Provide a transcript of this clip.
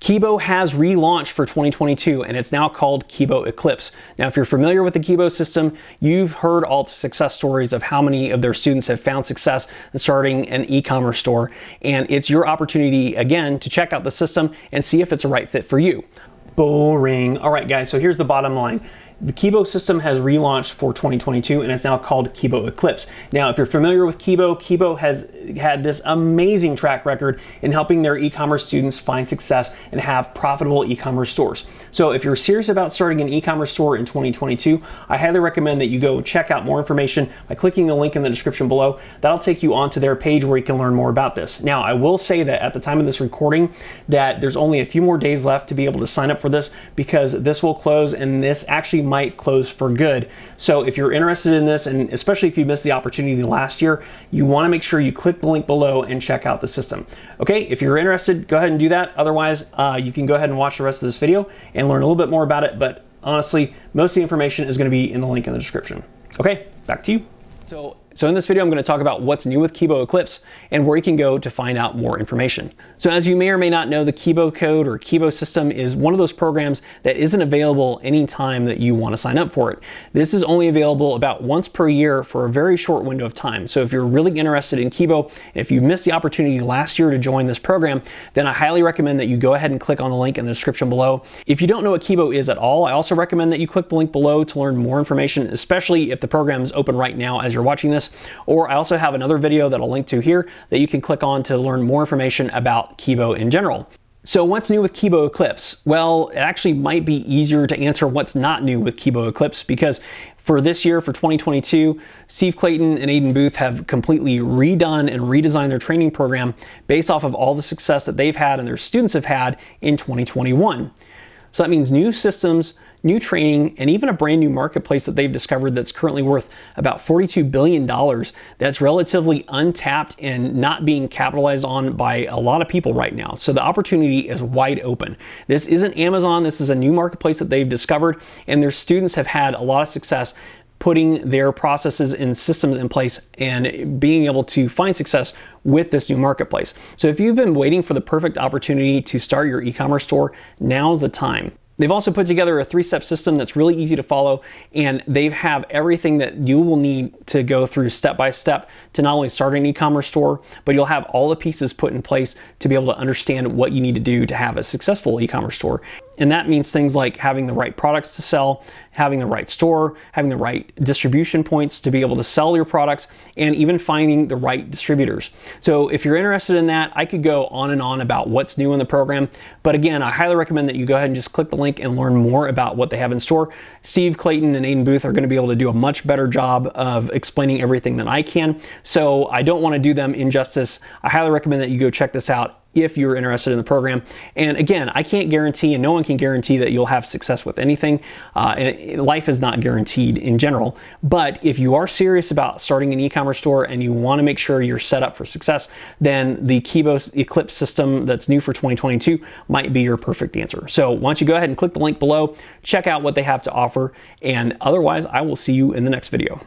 Kibo has relaunched for 2022 and it's now called Kibo Eclipse. Now, if you're familiar with the Kibo system, you've heard all the success stories of how many of their students have found success in starting an e-commerce store. And it's your opportunity, again, to check out the system and see if it's a right fit for you. Boring. All right, guys, so here's the bottom line. The Kibo system has relaunched for 2022 and it's now called Kibo Eclipse. Now, if you're familiar with Kibo, Kibo has had this amazing track record in helping their e-commerce students find success and have profitable e-commerce stores. So if you're serious about starting an e-commerce store in 2022, I highly recommend that you go check out more information by clicking the link in the description below. That'll take you onto their page where you can learn more about this. Now, I will say that at the time of this recording, that there's only a few more days left to be able to sign up for this, because this will close and this actually might close for good. So if you're interested in this, and especially if you missed the opportunity last year, you want to make sure you click the link below and check out the system. Okay, if you're interested, go ahead and do that. Otherwise, you can go ahead and watch the rest of this video and learn a little bit more about it. But honestly, most of the information is going to be in the link in the description. Okay, back to you. So in this video, I'm going to talk about what's new with Kibo Eclipse and where you can go to find out more information. So as you may or may not know, the Kibo Code or Kibo system is one of those programs that isn't available anytime that you want to sign up for it. This is only available about once per year for a very short window of time. So if you're really interested in Kibo, and if you missed the opportunity last year to join this program, then I highly recommend that you go ahead and click on the link in the description below. If you don't know what Kibo is at all, I also recommend that you click the link below to learn more information, especially if the program is open right now as you're watching this. Or I also have another video that I'll link to here that you can click on to learn more information about Kibo in general. So what's new with Kibo Eclipse? Well, it actually might be easier to answer what's not new with Kibo Eclipse, because for this year, for 2022, Steve Clayton and Aiden Booth have completely redone and redesigned their training program based off of all the success that they've had and their students have had in 2021. So that means new systems, new training, and even a brand new marketplace that they've discovered that's currently worth about $42 billion that's relatively untapped and not being capitalized on by a lot of people right now. So the opportunity is wide open. This isn't Amazon, this is a new marketplace that they've discovered, and their students have had a lot of success putting their processes and systems in place and being able to find success with this new marketplace. So if you've been waiting for the perfect opportunity to start your e-commerce store, now's the time. They've also put together a 3-step system that's really easy to follow, and they have everything that you will need to go through step by step to not only start an e-commerce store, but you'll have all the pieces put in place to be able to understand what you need to do to have a successful e-commerce store. And that means things like having the right products to sell, having the right store, having the right distribution points to be able to sell your products, and even finding the right distributors. So if you're interested in that, I could go on and on about what's new in the program. But again, I highly recommend that you go ahead and just click the link and learn more about what they have in store. Steve Clayton and Aiden Booth are going to be able to do a much better job of explaining everything than I can. So I don't want to do them injustice. I highly recommend that you go check this out if you're interested in the program. And again, I can't guarantee, and no one can guarantee, that you'll have success with anything. Life is not guaranteed in general. But if you are serious about starting an e-commerce store and you want to make sure you're set up for success, then the Kibo Eclipse system that's new for 2022 might be your perfect answer. So why don't you go ahead and click the link below, check out what they have to offer, and otherwise I will see you in the next video.